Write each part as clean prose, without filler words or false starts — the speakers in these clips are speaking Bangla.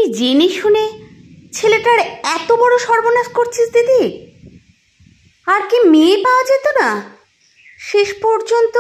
তুই জেনে শুনে ছেলেটার এত বড় সর্বনাশ করছিস দিদি? আর কি মেয়ে পাওয়া যেত না? শেষ পর্যন্ত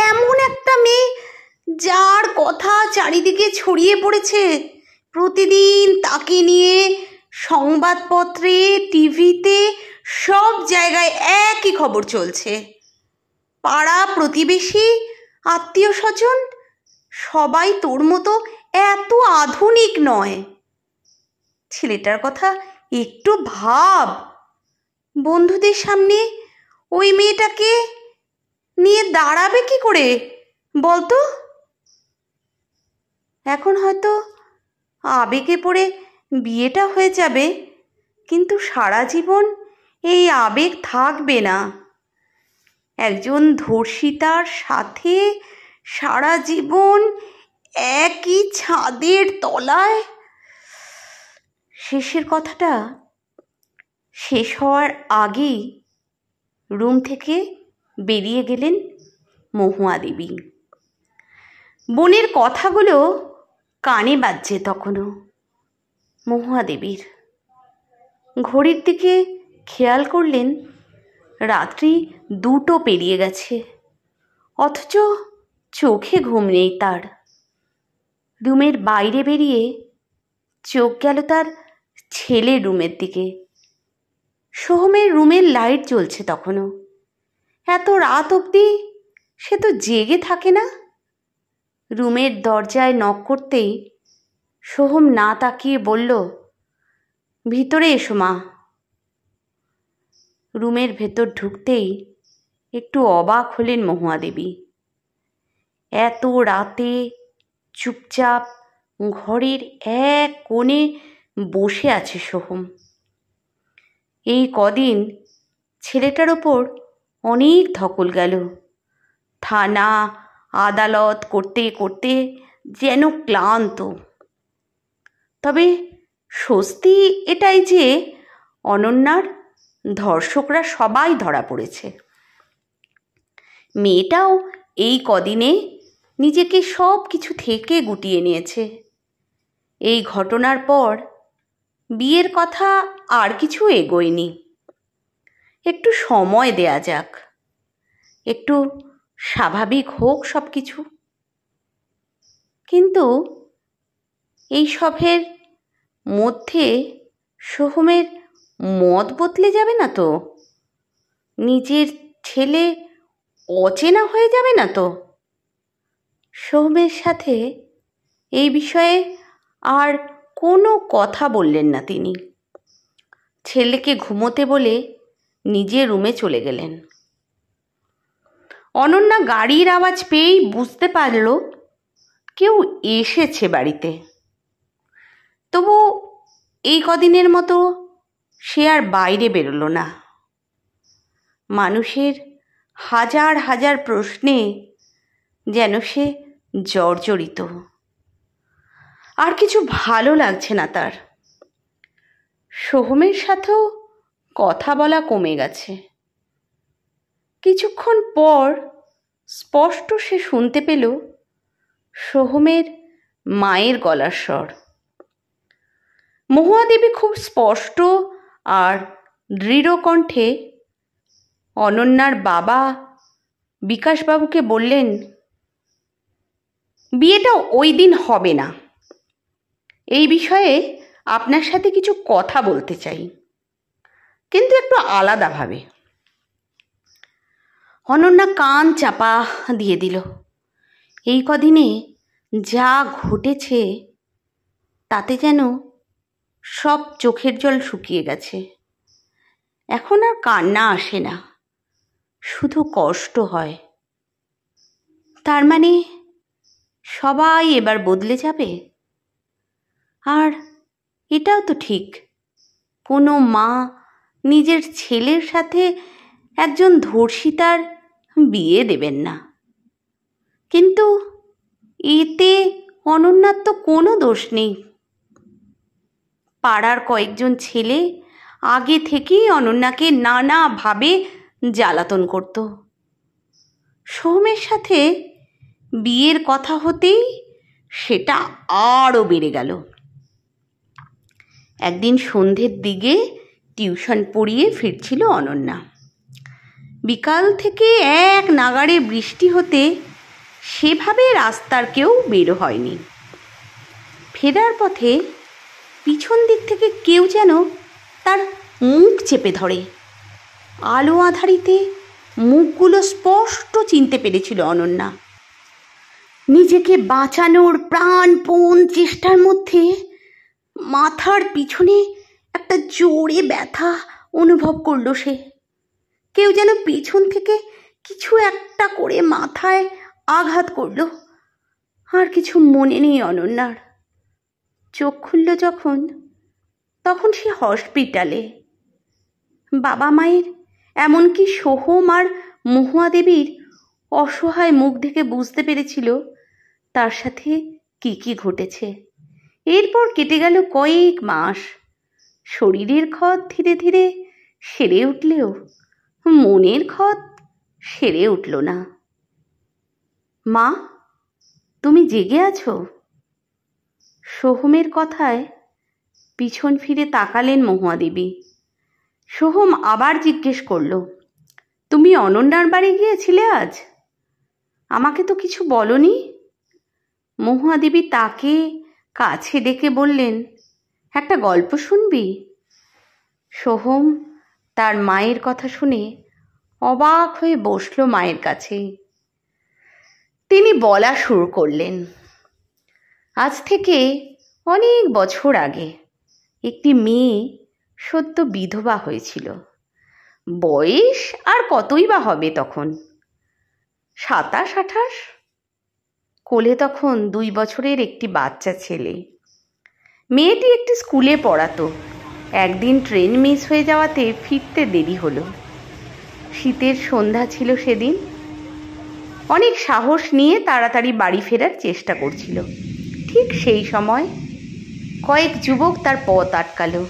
এমন একটা মেয়ে যার কথা চারিদিকে ছড়িয়ে পড়েছে, প্রতিদিন তাকে নিয়ে সংবাদপত্রে, টিভিতে, সব জায়গায় একই খবর চলছে। পাড়া প্রতিবেশী, আত্মীয় স্বজন সবাই তোর মতো এত আধুনিক নয়। ছেলেটার কথা একটু ভাব। বন্ধুদের সামনে ওই মেয়েটাকে নিয়ে দাঁড়াবে কি করে বলতো? এখন হয়তো আবেগে পড়ে বিয়েটা হয়ে যাবে, কিন্তু সারা জীবন এই আবেগ থাকবে না। একজন ধর্ষিতার সাথে সারা জীবন একই ছাদের তলায়। শেষের কথাটা শেষ হওয়ার আগেই রুম থেকে বেরিয়ে গেলেন মহুয়া দেবী। বোনের কথাগুলো কানে বাজছে তখনও মহুয়া দেবীর। ঘড়ির দিকে খেয়াল করলেন রাত্রি 2টো পেরিয়ে গেছে, অথচ চোখে ঘুম নেই তার। রুমের বাইরে বেরিয়ে চোখ গেল তার ছেলের রুমের দিকে। সোহমের রুমের লাইট জ্বলছে তখনও। এত রাত অবধি সে তো জেগে থাকে না। রুমের দরজায় নক করতেই সোহম না তাকিয়ে বলল, ভিতরে এসো মা। রুমের ভেতর ঢুকতেই একটু অবাক হলেন মহুয়া দেবী। এত রাতে চুপচাপ ঘরের এক কোণে বসে আছে সোহম। এই কদিন ছেলেটার ওপর অনেক ধকল গেল। থানা আদালত করতে করতে যেন ক্লান্ত। তবে স্বস্তি এটাই যে অনন্যার ধর্ষকরা সবাই ধরা পড়েছে। মেয়েটাও এই কদিনে নিজেকে সব কিছু থেকে গুটিয়ে নিয়েছে। এই ঘটনার পর বিয়ের কথা আর কিছু এগোয়নি। একটু সময় দেয়া যাক, একটু স্বাভাবিক হোক সব কিছু। কিন্তু এই সবের মধ্যে সোহমের মত বদলে যাবে না তো? নিজের ছেলে অচেনা হয়ে যাবে না তো? সোহমের সাথে এই বিষয়ে আর কোনো কথা বললেন না তিনি। ছেলেকে ঘুমোতে বলে নিজের রুমে চলে গেলেন। অনন্যা গাড়ির আওয়াজ পেয়েই বুঝতে পারল কেউ এসেছে বাড়িতে। তবু এই কদিনের মতো সে আর বাইরে বেরোলো না। মানুষের হাজার হাজার প্রশ্নে যেন সে জর্জরিত। আর কিছু ভালো লাগছে না তার। সোহমের সাথেও কথা বলা কমে গেছে। কিছুক্ষণ পর স্পষ্ট সে শুনতে পেল সোহমের মায়ের গলার স্বর। মহুয়া দেবী খুব স্পষ্ট আর দৃঢ় কণ্ঠে অনন্যার বাবা বিকাশবাবুকে বললেন, বিয়েটা ওই দিন হবে না। এই বিষয়ে আপনার সাথে কিছু কথা বলতে চাই, কিন্তু একটু আলাদাভাবে। অনন্যা কান চাপা দিয়ে দিল। এই কদিনে যা ঘটেছে তাতে যেন সব চোখের জল শুকিয়ে গেছে। এখন আর কান্না আসে না, শুধু কষ্ট হয়। তার মানে সবাই এবার বদলে যাবে। আর এটাও তো ঠিক, কোনো মা নিজের ছেলের সাথে একজন ধর্ষিতার বিয়ে দেবেন না। কিন্তু এতে অনন্যার তো কোনো দোষ নেই। পাড়ার কয়েকজন ছেলে আগে থেকেই অনন্যাকে নানাভাবে জ্বালাতন করত। সোহমের সাথে বিয়ের কথা হতেই সেটা আরও বেড়ে গেল। একদিন সন্ধ্যের দিকে টিউশন পড়িয়ে ফিরছিল অনন্যা। বিকাল থেকে এক নাগাড়ে বৃষ্টি হতে সেভাবে রাস্তার কেউ বের হয়নি। ফেরার পথে পিছন দিক থেকে কেউ যেন তার মুখ চেপে ধরে। আলো আঁধারিতে মুখগুলো স্পষ্ট চিনতে পেরেছিল অনন্যা। নিজেকে বাঁচানোর প্রাণপণ চেষ্টার মধ্যে মাথার পিছনে একটা জোরে ব্যথা অনুভব করল সে। কেউ যেন পিছন থেকে কিছু একটা করে মাথায় আঘাত করল। আর কিছু মনে নেই অনন্যার। চোখ খুলল যখন, তখন সে হসপিটালে। বাবা মায়ের, এমনকি সোহম আর মহুয়া দেবীর অসহায় মুখ দেখে বুঝতে পেরেছিল তার সাথে কি কি ঘটেছে। এরপর কেটে গেল কয়েক মাস। শরীরের ক্ষত ধীরে ধীরে সেরে উঠলেও মনের ক্ষত সেরে উঠল না। মা, তুমি জেগে আছো? সোহমের কথায় পিছন ফিরে তাকালেন মহুয়া দেবী। সোহম আবার জিজ্ঞেস করল, তুমি অনন্যার বাড়ি গিয়েছিলে আজ? আমাকে তো কিছু বলনি। মহুয়া দেবী তাকে কাছে ডেকে বললেন, একটা গল্প শুনবি? সোহম তার মায়ের কথা শুনে অবাক হয়ে বসল মায়ের কাছে। তিনি বলা শুরু করলেন, আজ থেকে অনেক বছর আগে একটি মেয়ে সদ্য বিধবা হয়েছিল। বয়স আর কতই বা হবে তখন, 27-28। কোলে তখন 2 বছরের একটি বাচ্চা ছেলে। মেয়েটি একটি স্কুলে পড়াতো। একদিন ট্রেন মিস হয়ে যাওয়াতে ফিরতে দেরি হলো। শীতের সন্ধ্যা ছিল সেদিন। অনেক সাহস নিয়ে তাড়াতাড়ি বাড়ি ফেরার চেষ্টা করছিল। ঠিক সেই সময় কয়েক যুবক তার পথ আটকালো।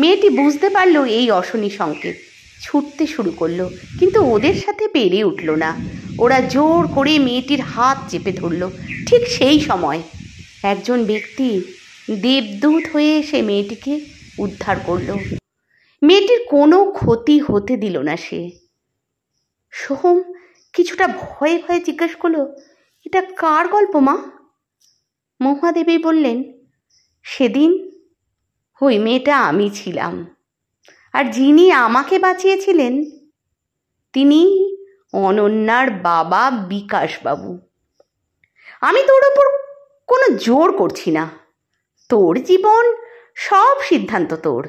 মেয়েটি বুঝতে পারল এই অশনি সংকেত, ছুটতে শুরু করলো, কিন্তু ওদের সাথে পেরে উঠল না। ওরা জোর করে মেয়েটির হাত চেপে ধরল। ঠিক সেই সময় একজন ব্যক্তি দেবদূত হয়ে এসে মেয়েটিকে উদ্ধার করল। মেয়েটির কোনো ক্ষতি হতে দিল না সে। সোহম কিছুটা ভয়ে ভয়ে জিজ্ঞেস করলো, এটা কার গল্প মা? মহুয়া দেবী বললেন, সেদিন ওই মেয়েটা আমি ছিলাম, আর যিনি আমাকে বাঁচিয়েছিলেন তিনি অনন্যার বাবা বিকাশবাবু। আমি তোর ওপর কোনো জোর করছি না। তোর জীবন, সব সিদ্ধান্ত তোর।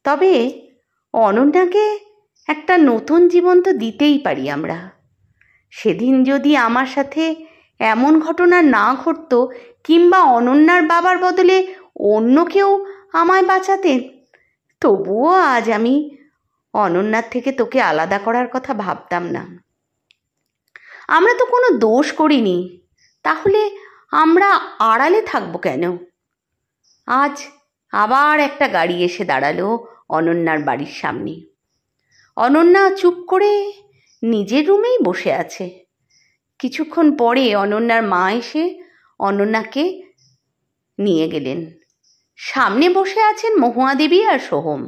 তবে অনন্যাকে একটা নতুন জীবন তো দিতেই পারি আমরা। সেদিন যদি আমার সাথে এমন ঘটনা না ঘটতো, কিংবা অনন্যার বাবার বদলে অন্য কেউ আমায় বাঁচাতেন, তবুও আজ আমি অনন্যার থেকে তোকে আলাদা করার কথা ভাবতাম না। আমরা তো কোনো দোষ করিনি, তাহলে আমরা আড়ালে থাকবো কেন? আজ আবার একটা গাড়ি এসে দাঁড়ালো অনন্যার বাড়ির সামনে। অনন্যা চুপ করে নিজের রুমেই বসে আছে। কিছুক্ষণ পরে অনন্যার মা এসে অনন্যাকে নিয়ে গেলেন। সামনে বসে আছেন মহুয়া দেবী আর সোহম।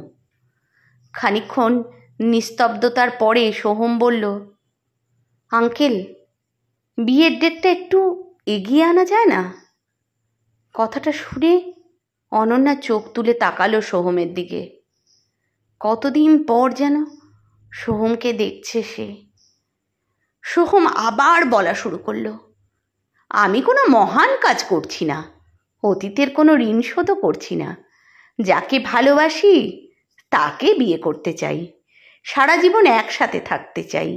খানিকক্ষণ নিস্তব্ধতার পরে সোহম বলল, আঙ্কেল, বিয়ের ডেটটা একটু এগিয়ে আনা যায় না? কথাটা শুনে অনন্যা চোখ তুলে তাকালো সোহমের দিকে। কতদিন পর যেন সোহমকে দেখছে সে। সোহম আবার বলা শুরু করলো, আমি কোনো মহান কাজ করছি না, অতীতের কোনো ঋণ শোধও করছি না। যাকে ভালোবাসি তাকে বিয়ে করতে চাই, সারা জীবন একসাথে থাকতে চাই।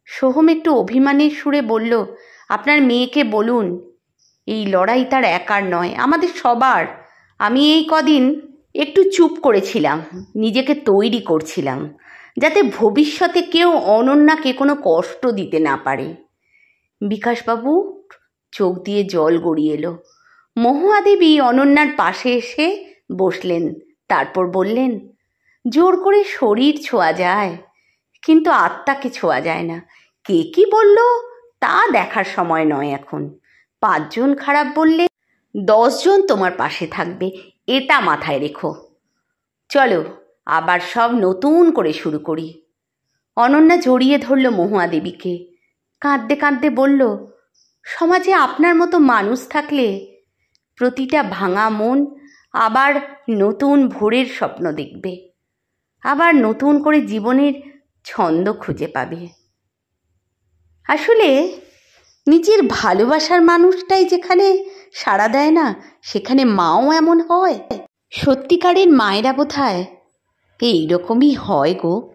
সোহম একটু অভিমানের সুরে বলল, আপনার মেয়েকে বলুন এই লড়াই তার একার নয়, আমাদের সবার। আমি এই কদিন একটু চুপ করেছিলাম, নিজেকে তৈরি করছিলাম, যাতে ভবিষ্যতে কেউ অনন্যাকে কোনো কষ্ট দিতে না পারে। বিকাশবাবু চোখ দিয়ে জল গড়িয়ে এলো। মহুয়া দেবী অনন্যার পাশে এসে বসলেন। তারপর বললেন, জোর করে শরীর ছোঁয়া যায়, কিন্তু আত্মাকে ছোঁয়া যায় না। কে কি বলল তা দেখার সময় নয় এখন। 5 জন খারাপ বললে 10 জন তোমার পাশে থাকবে, এটা মাথায় রেখো। চলো আবার সব নতুন করে শুরু করি। অনন্যা জড়িয়ে ধরল মহুয়া দেবীকে। কাঁদতে কাঁদতে বলল, সমাজে আপনার মতো মানুষ থাকলে প্রতিটা ভাঙা মন আবার নতুন ভোরের স্বপ্ন দেখবে, আবার নতুন করে জীবনের ছন্দ খুঁজে পাবে। আসলে নিজের ভালোবাসার মানুষটাই যেখানে সাড়া দেয় না, সেখানে মাও এমন হয়। সত্যিকারের মায়েরা বোধহয় এইরকমই হয় গো।